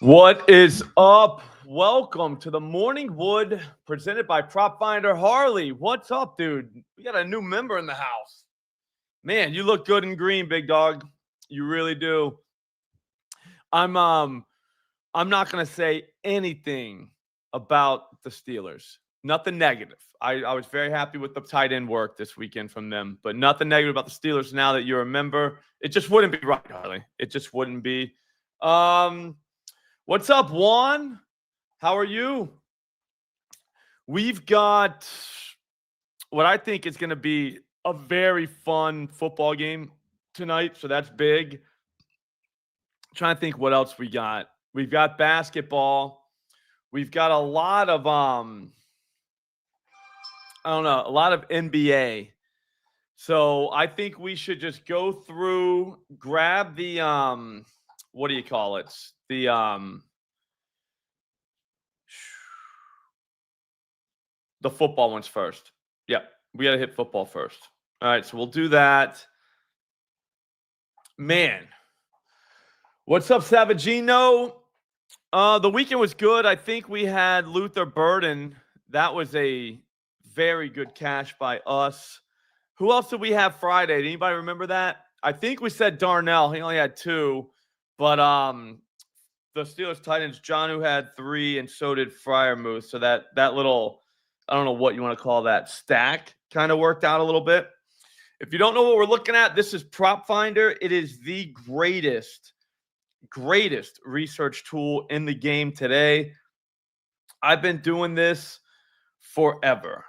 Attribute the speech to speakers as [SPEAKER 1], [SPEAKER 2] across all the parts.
[SPEAKER 1] What is up? Welcome to the Morning Wood presented by Prop Finder. Harley, what's up, dude? We got a new member in the house. Man, you look good in green, big dog. You really do. I'm not gonna say anything about the Steelers. Nothing negative. I was very happy with the tight end work this weekend from them, but nothing negative about the Steelers now that you're a member. It just wouldn't be right, Harley. It just wouldn't be. What's up, Juan? How are you? We've got what I think is going to be a very fun football game tonight, so that's big. Trying to think what else we got. We've got basketball. We've got a lot of a lot of NBA. So I think we should just go through, grab the what do you call it? The football ones first. Yep, we got to hit football first. All right, so we'll do that. Man, what's up, Savagino? The weekend was good. I think we had Luther Burden. That was a very good cash by us. Who else did we have Friday? Did anybody remember that? I think we said Darnell. He only had 2. But the Steelers tight ends, John, had 3, and so did Freiermuth. So that little, I don't know what you want to call that, stack kind of worked out a little bit. If you don't know what we're looking at, this is Prop Finder. It is the greatest research tool in the game today. I've been doing this forever.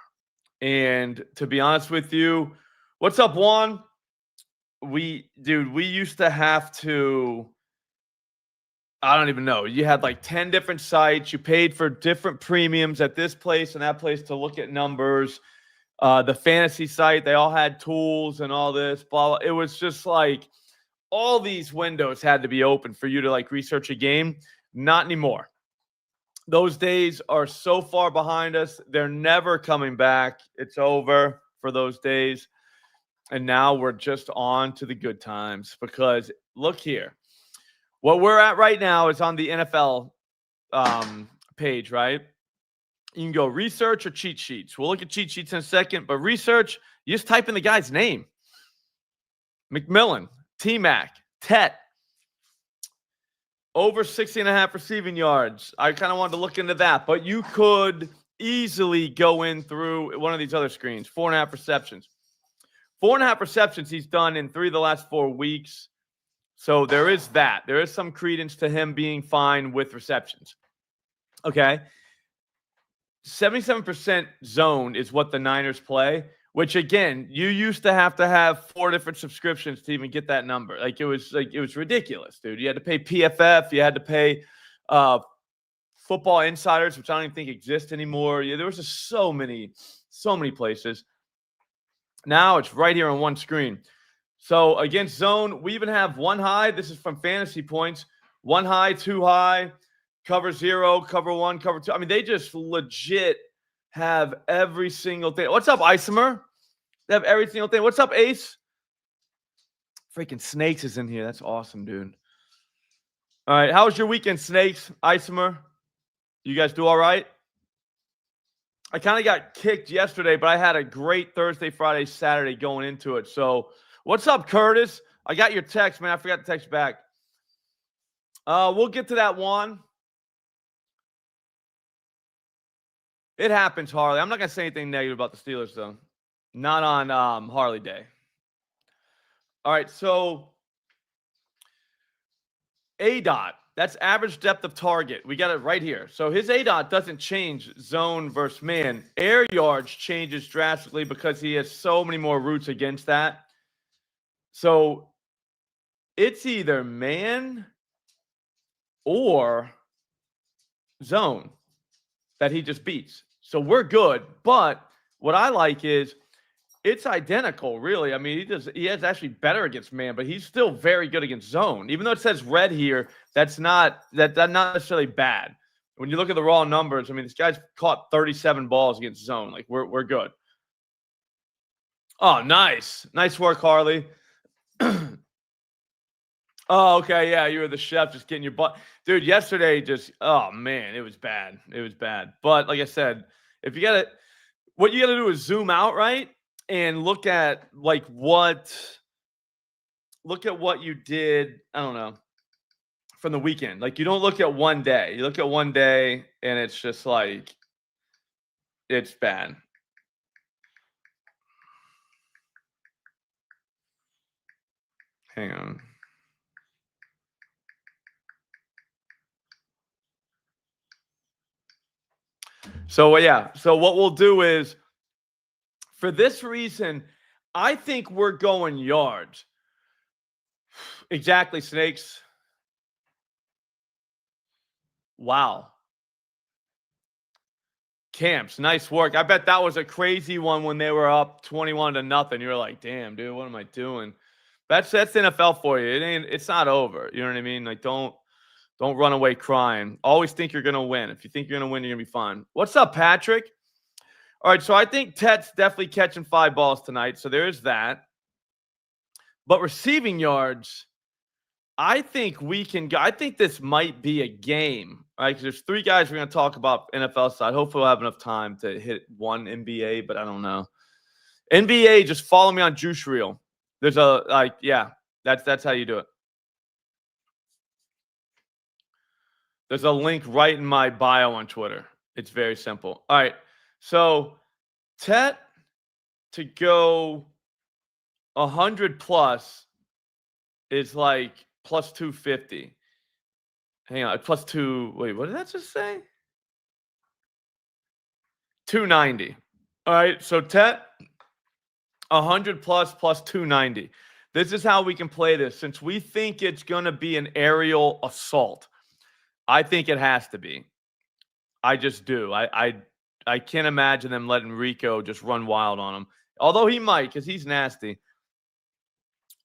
[SPEAKER 1] And to be honest with you, what's up, Juan? We used to have to, I don't even know. You had like 10 different sites. You paid for different premiums at this place and that place to look at numbers. The fantasy site, they all had tools and all this, blah, blah. It was just like all these windows had to be open for you to like research a game. Not anymore. Those days are so far behind us. They're never coming back. It's over for those days. And now we're just on to the good times because look here. What we're at right now is on the NFL page, right? You can go research or cheat sheets. We'll look at cheat sheets in a second, but research, you just type in the guy's name. McMillan, T-Mac, Tet, over 60.5 receiving yards. I kind of wanted to look into that, but you could easily go in through one of these other screens. 4.5 receptions. 4.5 receptions he's done in 3 of the last 4 weeks. So there is that. There is some credence to him being fine with receptions. Okay. 77% zone is what the Niners play, which again, you used to have 4 different subscriptions to even get that number. It was ridiculous, dude. You had to pay PFF, you had to pay Football Insiders, which I don't even think exist anymore. There was just so many places. Now it's right here on one screen. So against zone, we even have 1 high. This is from Fantasy Points. 1 high, 2 high, cover 0, cover 1, cover 2. I mean, they just legit have every single thing. What's up, Isomer? They have every single thing. What's up, Ace? Freaking Snakes is in here. That's awesome, dude. All right. How was your weekend, Snakes? Isomer? You guys do all right? I kind of got kicked yesterday, but I had a great Thursday, Friday, Saturday going into it. So what's up, Curtis? I got your text, man. I forgot to text back. We'll get to that one. It happens, Harley. I'm not going to say anything negative about the Steelers, though. Not on Harley Day. All right, so ADOT. That's average depth of target. We got it right here. So his ADOT doesn't change zone versus man. Air yards changes drastically because he has so many more routes against that. So it's either man or zone that he just beats. So we're good. But what I like is it's identical, really. I mean, he has actually better against man, but he's still very good against zone. Even though it says red here, that's not necessarily bad. When you look at the raw numbers, I mean, this guy's caught 37 balls against zone. Like we're good. Oh, nice. Nice work, Harley. Oh, okay. Yeah, you were the chef just getting your butt. Dude, yesterday oh man, it was bad. It was bad. But like I said, if you got to what you got to do is zoom out, right? And look at what you did, I don't know, from the weekend. Like you don't look at one day. You look at one day and it's just like it's bad. Hang on. So yeah, so what we'll do is for this reason, I think we're going yards. Exactly, Snakes. Wow. Camps, nice work. I bet that was a crazy one when they were up 21-0. You were like, damn, dude, what am I doing? That's NFL for you. It's not over. You know what I mean? Like, don't run away crying. Always think you're gonna win. If you think you're gonna win, you're gonna be fine. What's up, Patrick? All right, so I think Tet's definitely catching 5 balls tonight. So there is that. But receiving yards, I think we can go. I think this might be a game, right? Because there's 3 guys we're going to talk about NFL side. Hopefully, we'll have enough time to hit one NBA, but I don't know. NBA, just follow me on Juice Reel. There's that's how you do it. There's a link right in my bio on Twitter. It's very simple. All right, so Tet to go 100 plus is like plus 250. Hang on, plus 2. Wait, what did that just say? 290. All right, so Tet 100 plus 290. This is how we can play this. Since we think it's going to be an aerial assault, I think it has to be. I just do. I can't imagine them letting Rico just run wild on him. Although he might, because he's nasty.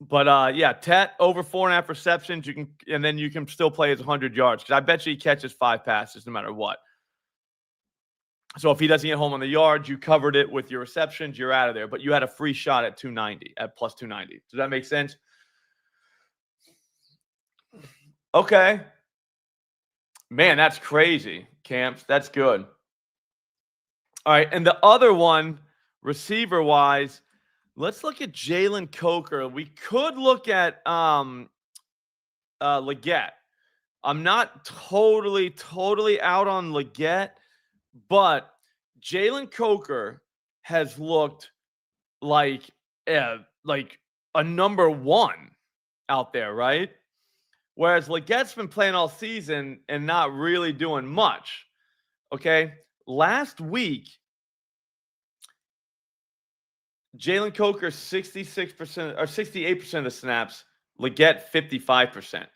[SPEAKER 1] But yeah, Tet over 4.5 receptions. And then you can still play his 100 yards. Because I bet you he catches 5 passes no matter what. So if he doesn't get home on the yards, you covered it with your receptions, you're out of there. But you had a free shot at 290, at plus 290. Does that make sense? Okay. Man, that's crazy, Camps. That's good. All right. And the other one, receiver-wise, let's look at Jalen Coker. We could look at Leggett. I'm not totally out on Leggett, but Jalen Coker has looked like a number 1 out there, right? Whereas Leggett's been playing all season and not really doing much. Okay. Last week, Jalen Coker 66% or 68% of the snaps, Leggett 55%.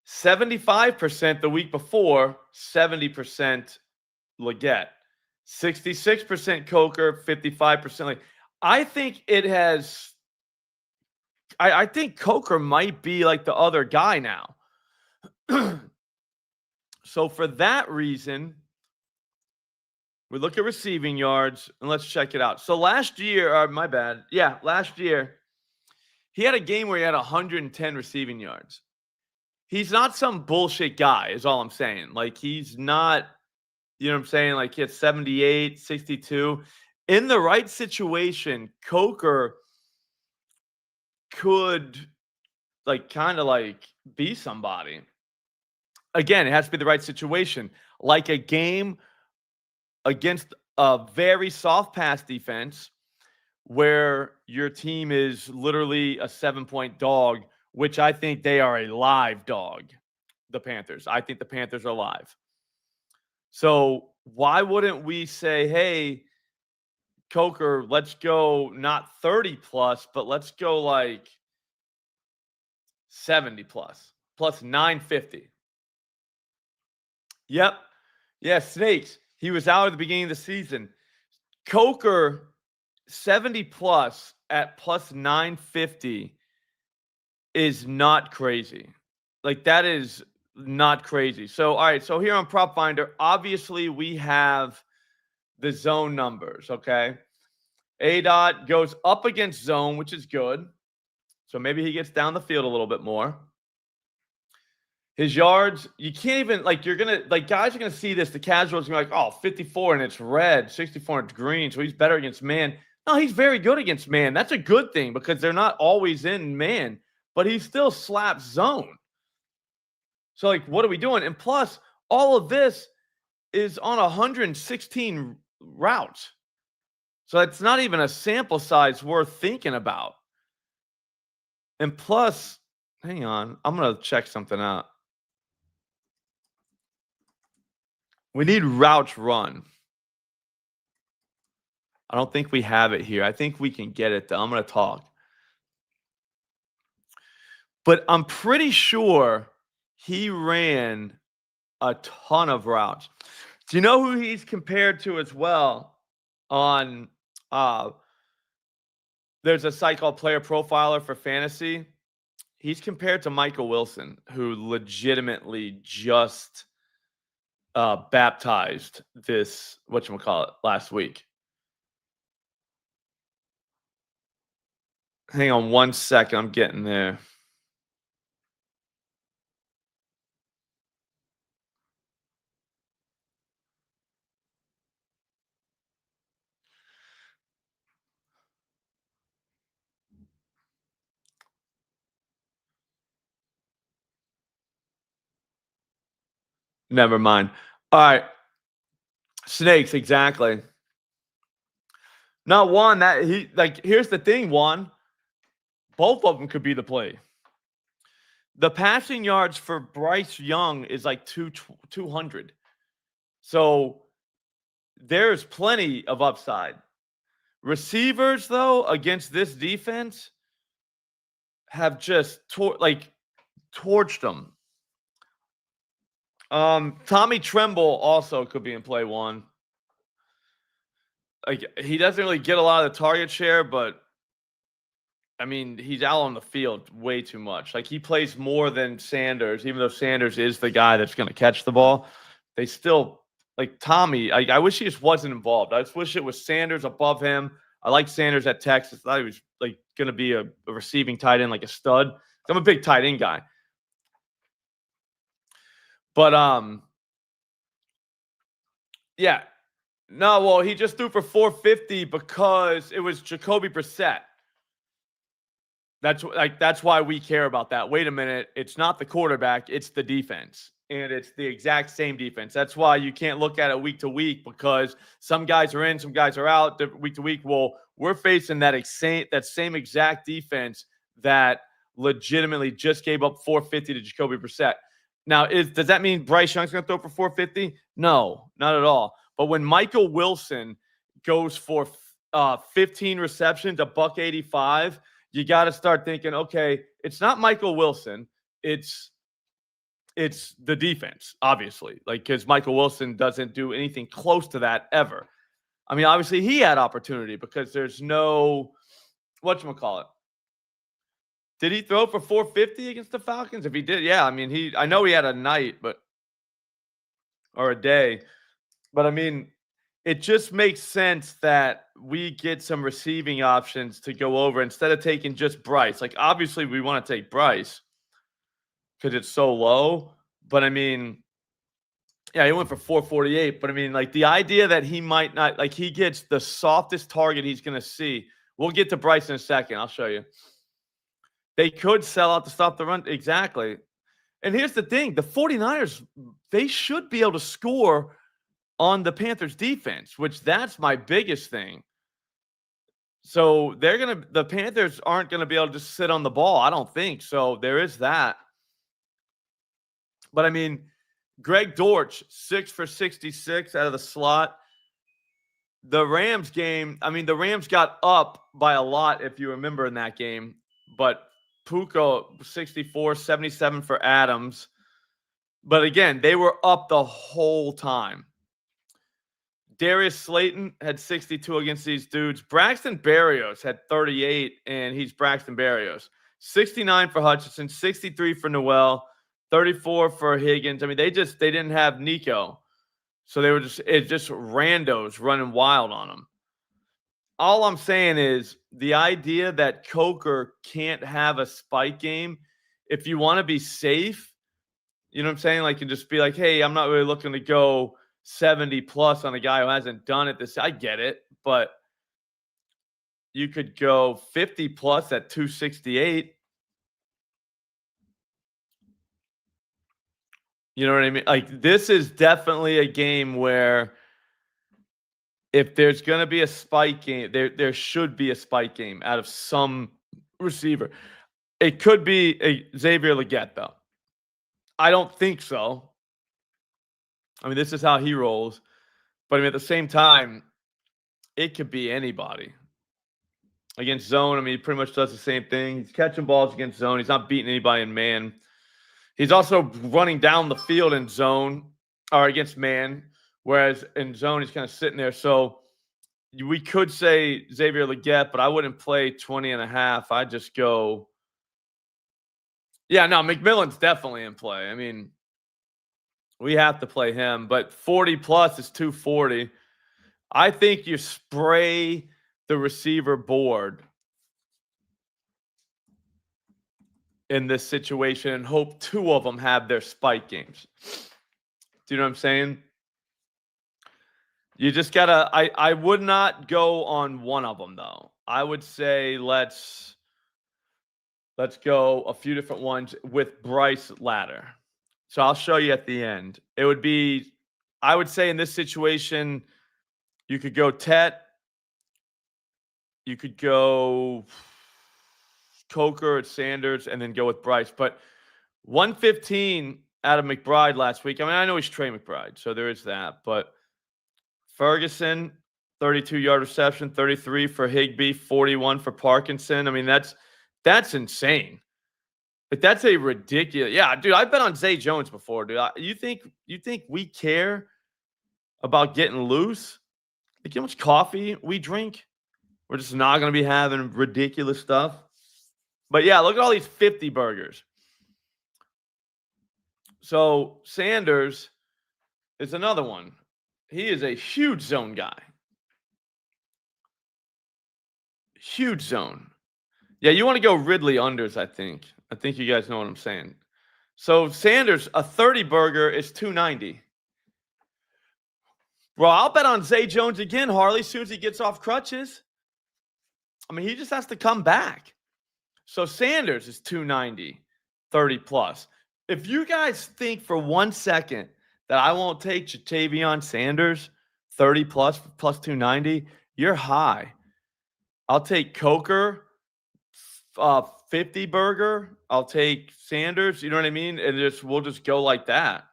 [SPEAKER 1] 75% the week before, 70% Leggett. 66% Coker, 55%. I think it has. I think Coker might be like the other guy now. So for that reason, we look at receiving yards and let's check it out. So last year, my bad. Yeah, last year, he had a game where he had 110 receiving yards. He's not some bullshit guy, is all I'm saying. Like, he's not, you know what I'm saying? Like, he had 78, 62. In the right situation, Coker could, kind of be somebody. Again, it has to be the right situation. Like a game against a very soft pass defense where your team is literally a 7-point dog, which I think they are a live dog, the Panthers. I think the Panthers are live. So why wouldn't we say, hey, Coker, let's go not 30 plus, but let's go 70 plus. plus 950. Yep. Yeah, Snakes. He was out at the beginning of the season. Coker 70 plus at plus 950 is not crazy. Like, that is not crazy. So, all right. So, here on Prop Finder, obviously, we have the zone numbers. Okay. A dot goes up against zone, which is good. So, maybe he gets down the field a little bit more. His yards, you can't even, like, you're going to, like, guys are going to see this. The casuals are going to be like, oh, 54 and it's red, 64 and it's green. So he's better against man. No, he's very good against man. That's a good thing because they're not always in man, but he still slaps zone. So, like, what are we doing? And plus, all of this is on 116 routes. So it's not even a sample size worth thinking about. And plus, hang on, I'm going to check something out. We need routes run. I don't think we have it here. I think we can get it, though. I'm going to talk. But I'm pretty sure he ran a ton of routes. Do you know who he's compared to as well on there's a site called Player Profiler for Fantasy. He's compared to Michael Wilson, who legitimately just baptized this, whatchamacallit, last week. Hang on one second. I'm getting there. Never mind. All right. Snakes, exactly. Not one that he, like, here's the thing, Juan. Both of them could be the play. The passing yards for Bryce Young is like 200. So there's plenty of upside. Receivers, though, against this defense have just torched them. Tommy Tremble also could be in play one. Like, he doesn't really get a lot of the target share, but I mean, he's out on the field way too much. Like, he plays more than Sanders, even though Sanders is the guy that's going to catch the ball. They still, like, Tommy, I wish he just wasn't involved. I just wish it was Sanders above him. I like Sanders at Texas. I thought he was, like, going to be a receiving tight end, like a stud. I'm a big tight end guy. But, yeah. No, well, he just threw for 450 because it was Jacoby Brissett. That's why we care about that. Wait a minute, it's not the quarterback, it's the defense. And it's the exact same defense. That's why you can't look at it week to week because some guys are in, some guys are out week to week. Well, we're facing that same exact defense that legitimately just gave up 450 to Jacoby Brissett. Now, does that mean Bryce Young's going to throw for 450? No, not at all. But when Michael Wilson goes for 15 receptions, $185, you got to start thinking, okay, it's not Michael Wilson. It's the defense, obviously. Like, because Michael Wilson doesn't do anything close to that ever. I mean, obviously, he had opportunity because there's no, whatchamacallit. Did he throw for 450 against the Falcons? If he did, yeah. I mean, I know he had a night, or a day. But I mean, it just makes sense that we get some receiving options to go over instead of taking just Bryce. Like, obviously, we want to take Bryce because it's so low. But I mean, yeah, he went for 448. But I mean, like, the idea that he might not, like, he gets the softest target he's going to see. We'll get to Bryce in a second. I'll show you. They could sell out to stop the run. Exactly. And here's the thing. The 49ers, they should be able to score on the Panthers defense, which that's my biggest thing. So the Panthers aren't going to be able to just sit on the ball. I don't think so. There is that. But I mean, Greg Dortch, 6 for 66 out of the slot. The Rams game, I mean, the Rams got up by a lot, if you remember, in that game. But Puka 64, 77 for Adams. But again, they were up the whole time. Darius Slayton had 62 against these dudes. Braxton Berrios had 38, and he's Braxton Berrios. 69 for Hutchinson, 63 for Noel, 34 for Higgins. I mean, they didn't have Nico. So they were just randos running wild on them. All I'm saying is the idea that Coker can't have a spike game, if you want to be safe, you know what I'm saying? Like, you just be like, hey, I'm not really looking to go 70 plus on a guy who hasn't done it this. I get it, but you could go 50 plus at 268. You know what I mean? Like, this is definitely a game where if there's going to be a spike game, there should be a spike game out of some receiver. It could be a Xavier Legette, though. I don't think so. I mean, this is how he rolls. But I mean, at the same time, it could be anybody. Against zone, I mean, he pretty much does the same thing. He's catching balls against zone. He's not beating anybody in man. He's also running down the field in zone or against man, whereas in zone, he's kind of sitting there. So we could say Xavier Legette, but I wouldn't play 20.5. I'd just go. Yeah, no, McMillan's definitely in play. I mean, we have to play him, but 40 plus is 240. I think you spray the receiver board in this situation and hope two of them have their spike games. Do you know what I'm saying? You just gotta. I would not go on one of them though. I would say let's go a few different ones with Bryce ladder. So I'll show you at the end. It would be, I would say in this situation, you could go Tet. You could go Coker at Sanders and then go with Bryce. But 115 out of McBride last week. I mean, I know he's Trey McBride, so there is that. But Ferguson, 32-yard reception, 33 for Higbee, 41 for Parkinson. I mean, that's insane. But that's a ridiculous. Yeah, dude, I've bet on Zay Jones before, dude. You think we care about getting loose? Like, you know how much coffee we drink? We're just not going to be having ridiculous stuff. But yeah, look at all these 50 burgers. So Sanders is another one. He is a huge zone guy. Huge zone. Yeah, you want to go Ridley unders, I think. I think you guys know what I'm saying. So Sanders, a 30 burger is 290. Bro, I'll bet on Zay Jones again, Harley, as soon as he gets off crutches. I mean, he just has to come back. So Sanders is 290, 30 plus. If you guys think for 1 second that I won't take Ja'Tavion Sanders 30 plus 290, you're high. I'll take Coker 50 burger. I'll take Sanders, you know what I mean? And we'll just go like that.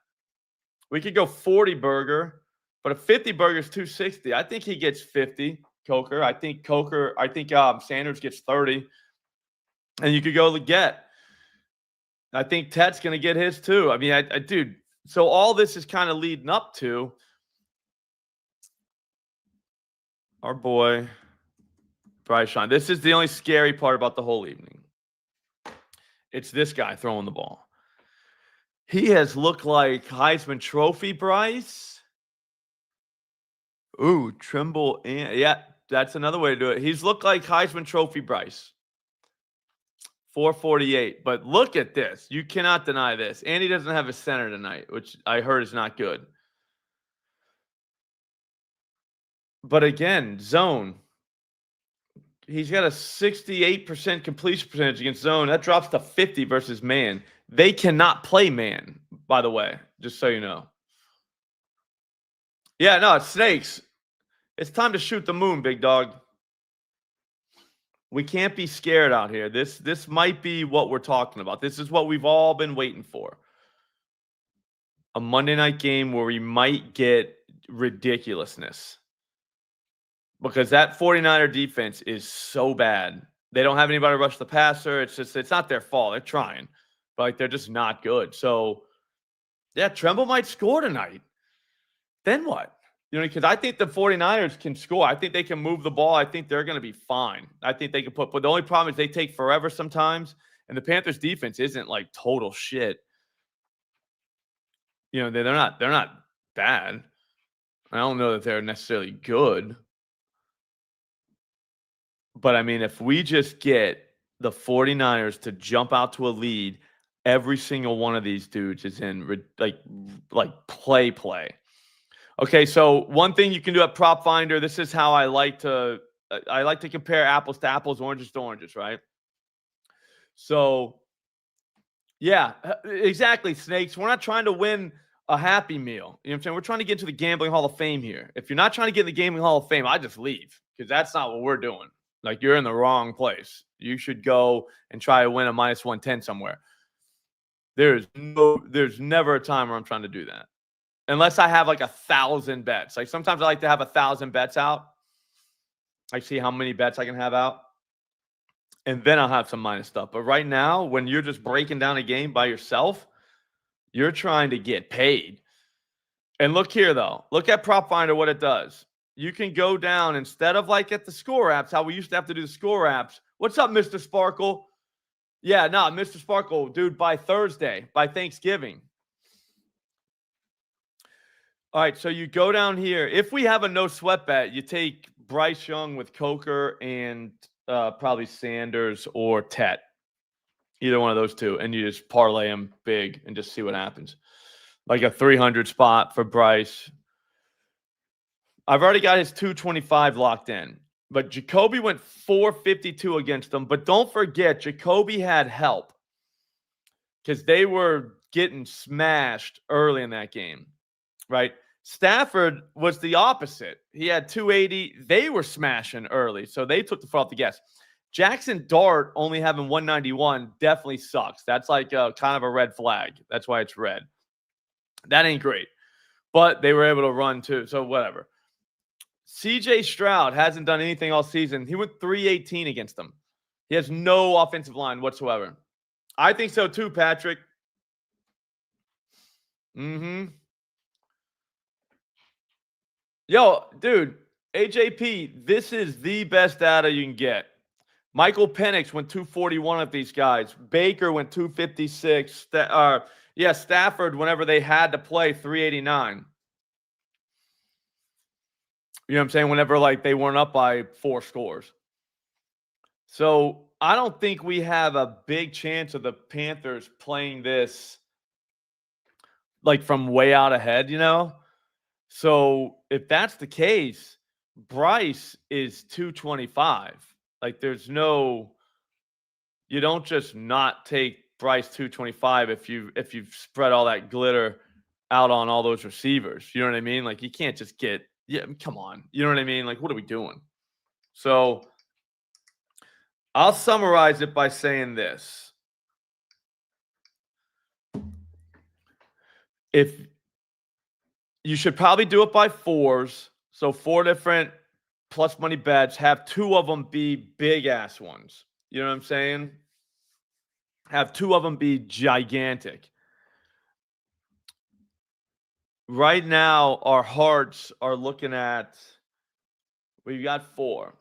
[SPEAKER 1] We could go 40 burger, but a 50 burger is 260. I think he gets 50, Coker. I think Sanders gets 30. And you could go Legette. I think Tet's going to get his too. I mean, dude, so all this is kind of leading up to our boy Bryce Young. This is the only scary part about the whole evening. It's this guy throwing the ball. He has looked like Heisman Trophy Bryce. Ooh, Trimble. Yeah, that's another way to do it. He's looked like Heisman Trophy Bryce. 448. But look at this. You cannot deny this. And he doesn't have a center tonight, which I heard is not good. But again, zone. He's got a 68% completion percentage against zone. That drops to 50 versus man. They cannot play man, by the way, just so you know. Yeah, no, it's snakes. It's time to shoot the moon, big dog. We can't be scared out here. This might be what we're talking about. This is what we've all been waiting for. A Monday night game where we might get ridiculousness. Because that 49er defense is so bad. They don't have anybody to rush the passer. It's not their fault. They're trying, but like they're just not good. So yeah, Tremble might score tonight. Then what? Because I think the 49ers can score. I think they can move the ball. I think they're going to be fine. I think they can but the only problem is they take forever sometimes. And the Panthers defense isn't like total shit. They're not bad. I don't know that they're necessarily good. But I mean, if we just get the 49ers to jump out to a lead, every single one of these dudes is in like play. Okay, so one thing you can do at Prop Finder, this is how I like to compare apples to apples, oranges to oranges, right? So, yeah, exactly, Snakes. We're not trying to win a Happy Meal. You know what I'm saying? We're trying to get into the Gambling Hall of Fame here. If you're not trying to get in the Gambling Hall of Fame, I just leave because that's not what we're doing. Like, you're in the wrong place. You should go and try to win a minus 110 somewhere. There's never a time where I'm trying to do that. Unless I have like 1,000 bets. Like sometimes I like to have 1,000 bets out. I see how many bets I can have out. And then I'll have some minus stuff. But right now, when you're just breaking down a game by yourself, you're trying to get paid. And look here, though. Look at Prop Finder, what it does. You can go down instead of like at the score apps, how we used to have to do the score apps. What's up, Mr. Sparkle? Yeah, no, Mr. Sparkle, dude, by Thursday, by Thanksgiving. All right, so you go down here. If we have a no sweat bet, you take Bryce Young with Coker and probably Sanders or Tet. Either one of those two. And you just parlay them big and just see what happens. Like a 300 spot for Bryce. I've already got his 225 locked in. But Jacoby went 452 against them. But don't forget, Jacoby had help. Because they were getting smashed early in that game. Right? Stafford was the opposite. He had 280. They were smashing early, so they took the foot off the gas. Jackson Dart only having 191 definitely sucks. That's like kind of a red flag. That's why it's red. That ain't great. But they were able to run too, so whatever. CJ Stroud hasn't done anything all season. He went 318 against them. He has no offensive line whatsoever. I think so too, Patrick. Yo, dude, AJP, this is the best data you can get. Michael Penix went 241 of these guys. Baker went 256. Stafford, whenever they had to play, 389. You know what I'm saying? Whenever like they weren't up by 4 scores. So I don't think we have a big chance of the Panthers playing this like from way out ahead, So if that's the case, Bryce is 225. Like there's no, you don't just not take Bryce 225 if you've spread all that glitter out on all those receivers. You know what I mean? Like you can't just get, come on. You know what I mean? Like what are we doing? So I'll summarize it by saying this. If you should probably do it by 4s. So 4 different plus money bets. Have 2 of them be big ass ones. You know what I'm saying? Have 2 of them be gigantic. Right now, our hearts are looking at, we've got 4.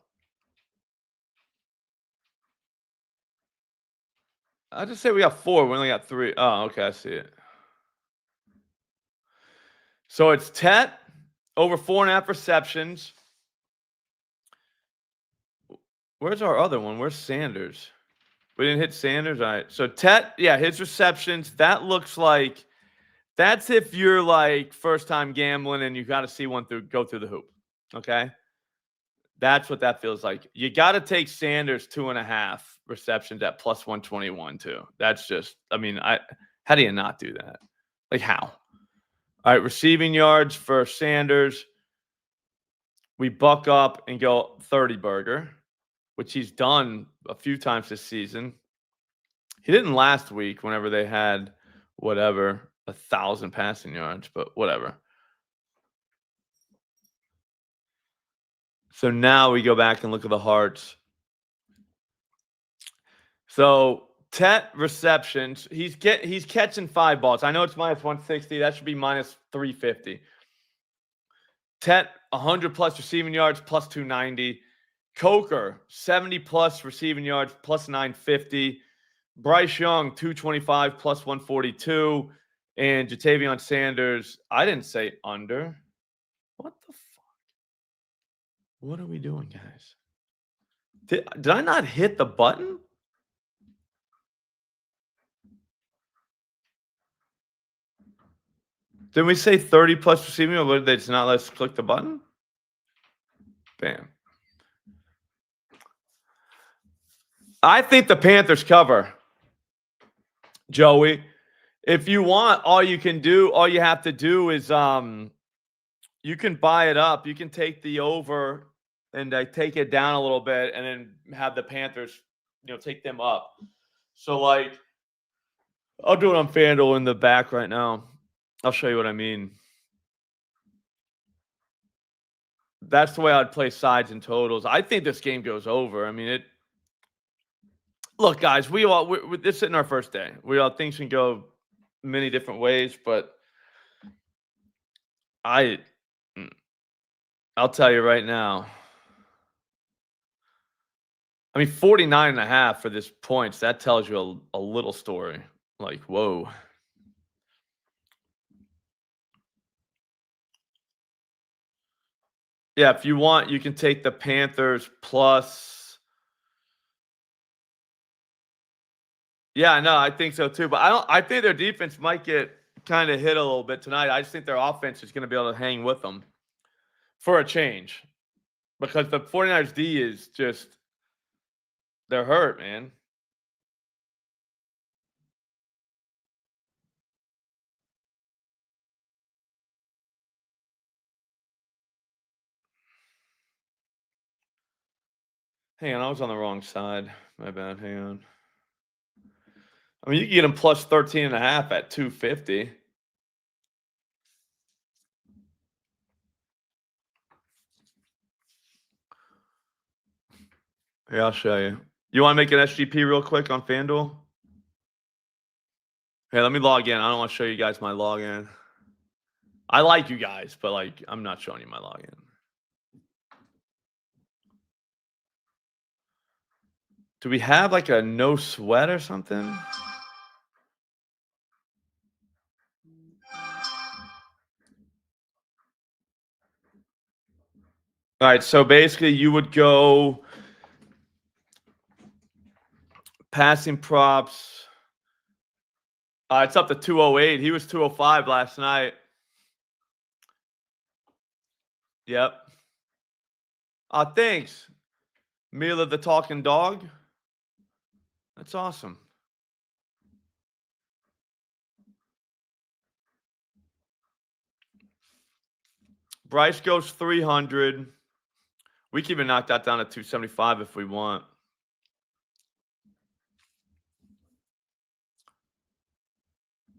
[SPEAKER 1] I'll just say we got 4. We only got 3. Oh, okay. I see it. So it's Tet over 4.5 receptions. Where's our other one? Where's Sanders? We didn't hit Sanders. All right. So Tet, yeah, his receptions. That looks like that's if you're like first time gambling and you got to see one go through the hoop. Okay. That's what that feels like. You got to take Sanders 2.5 receptions at plus 121 too. That's just, I mean, how do you not do that? Like how? All right, receiving yards for Sanders. We buck up and go 30 burger, which he's done a few times this season. He didn't last week whenever they had 1,000 passing yards, but whatever. So now we go back and look at the hearts. So Tet receptions. He's catching 5 balls. I know it's minus 160. That should be minus 350. Tet 100 plus receiving yards plus 290. Coker 70 plus receiving yards plus 950. Bryce Young 225 plus 142. And Jatavion Sanders, I didn't say under. What the fuck? What are we doing, guys? Did I not hit the button? Didn't we say 30 plus receiving, or did they just not let us click the button? Bam. I think the Panthers cover, Joey. If you want, all you have to do is you can buy it up. You can take the over and take it down a little bit and then have the Panthers, take them up. So, like, I'll do it on FanDuel in the back right now. I'll show you what I mean. That's the way I'd play sides and totals. I think this game goes over. I mean, look, guys, this isn't our first day. Things can go many different ways, but I'll tell you right now. I mean, 49.5 for this points, that tells you a little story. Like, whoa. Yeah, if you want, you can take the Panthers plus. Yeah, no, I think so too. But I think their defense might get kind of hit a little bit tonight. I just think their offense is going to be able to hang with them for a change. Because the 49ers D is just, they're hurt, man. Hang on, I was on the wrong side. My bad. Hang on. I mean, you can get them plus 13.5 at 250. Yeah, I'll show you. You want to make an SGP real quick on FanDuel? Hey, let me log in. I don't want to show you guys my login. I like you guys, but like, I'm not showing you my login. Do we have like a no sweat or something? All right, so basically you would go passing props. It's up to 208. He was 205 last night. Yep. Thanks. Mila the talking dog. That's awesome. Bryce goes 300. We can even knock that down to 275 if we want.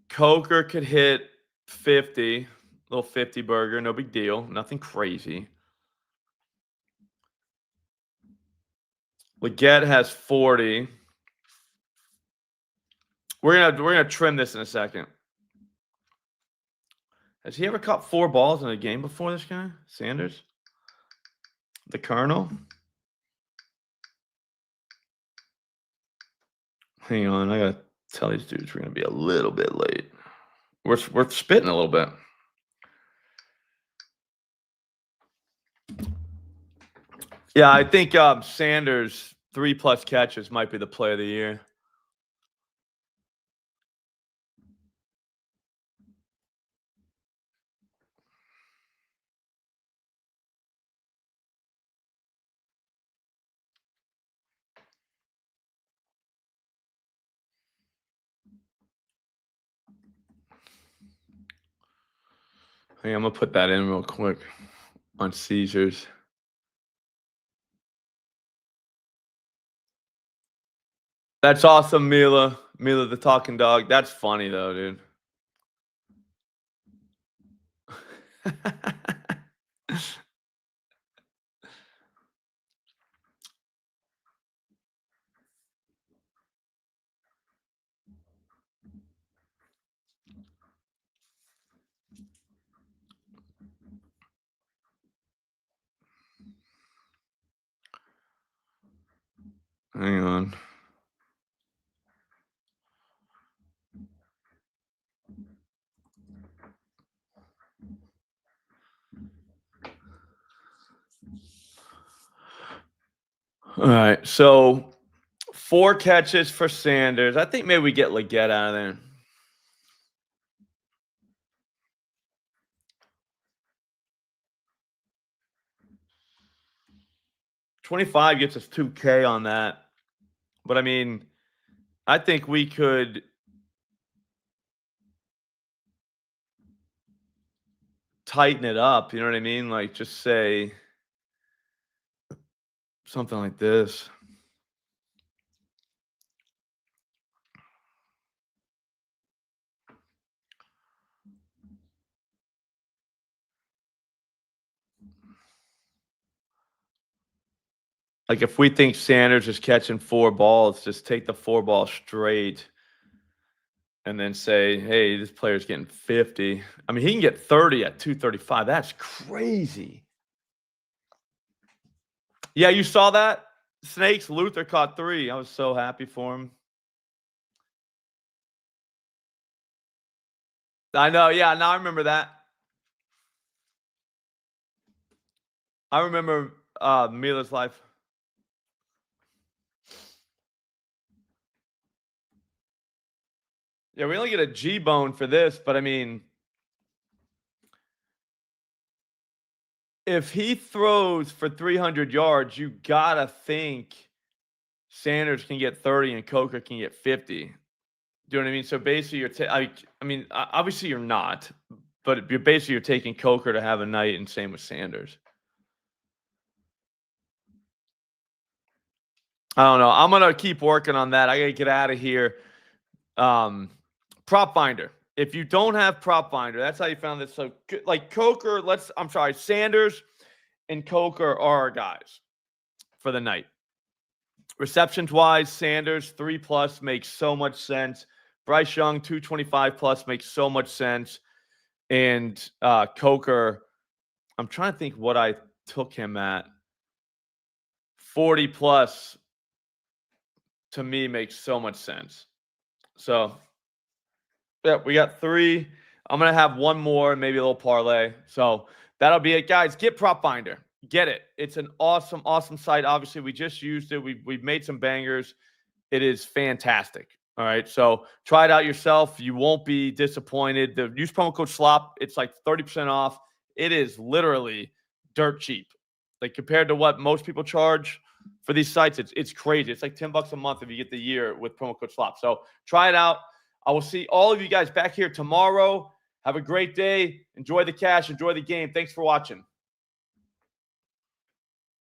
[SPEAKER 1] Coker could hit 50. Little 50 burger. No big deal. Nothing crazy. Leggett has 40. We're gonna trim this in a second. Has he ever caught 4 balls in a game before, this guy? Sanders? The Colonel? Hang on, I gotta tell these dudes we're gonna be a little bit late. We're spitting a little bit. Yeah, I think Sanders 3+ catches might be the play of the year. Hey, I'm gonna put that in real quick on Caesars. That's awesome, Mila. Mila the talking dog. That's funny though, dude. Hang on. All right. So 4 catches for Sanders. I think maybe we get Leggett out of there. 25 gets us 2K on that. But I mean, I think we could tighten it up. You know what I mean? Like just say something like this. Like if we think Sanders is catching 4 balls, just take the 4 ball straight and then say, hey, this player's getting 50. I mean, he can get 30 at 235. That's crazy. Yeah, you saw that? Snakes, Luther caught 3. I was so happy for him. I know. Yeah, now I remember that. I remember Mila's life. Yeah, we only get a G-bone for this, but I mean, if he throws for 300 yards, you gotta think Sanders can get 30 and Coker can get 50. Do you know what I mean? So basically, obviously you're not, but you're taking Coker to have a night, and same with Sanders. I don't know. I'm gonna keep working on that. I gotta get out of here. Prop finder. If you don't have prop finder, that's how you found this. So like Coker, Sanders and Coker are our guys for the night. Receptions wise, Sanders 3+ makes so much sense. Bryce Young 225+ makes so much sense. And Coker, I'm trying to think what I took him at. 40+ to me makes so much sense. So yeah, we got 3. I'm gonna have one more, maybe a little parlay. So that'll be it, guys. Get Prop Finder. Get it. It's an awesome, awesome site. Obviously, we just used it. We've made some bangers. It is fantastic. All right. So try it out yourself. You won't be disappointed. Use promo code SLOP. It's like 30% off. It is literally dirt cheap. Like compared to what most people charge for these sites, it's crazy. It's like $10 a month if you get the year with promo code SLOP. So try it out. I will see all of you guys back here tomorrow. Have a great day. Enjoy the cash. Enjoy the game. Thanks for watching.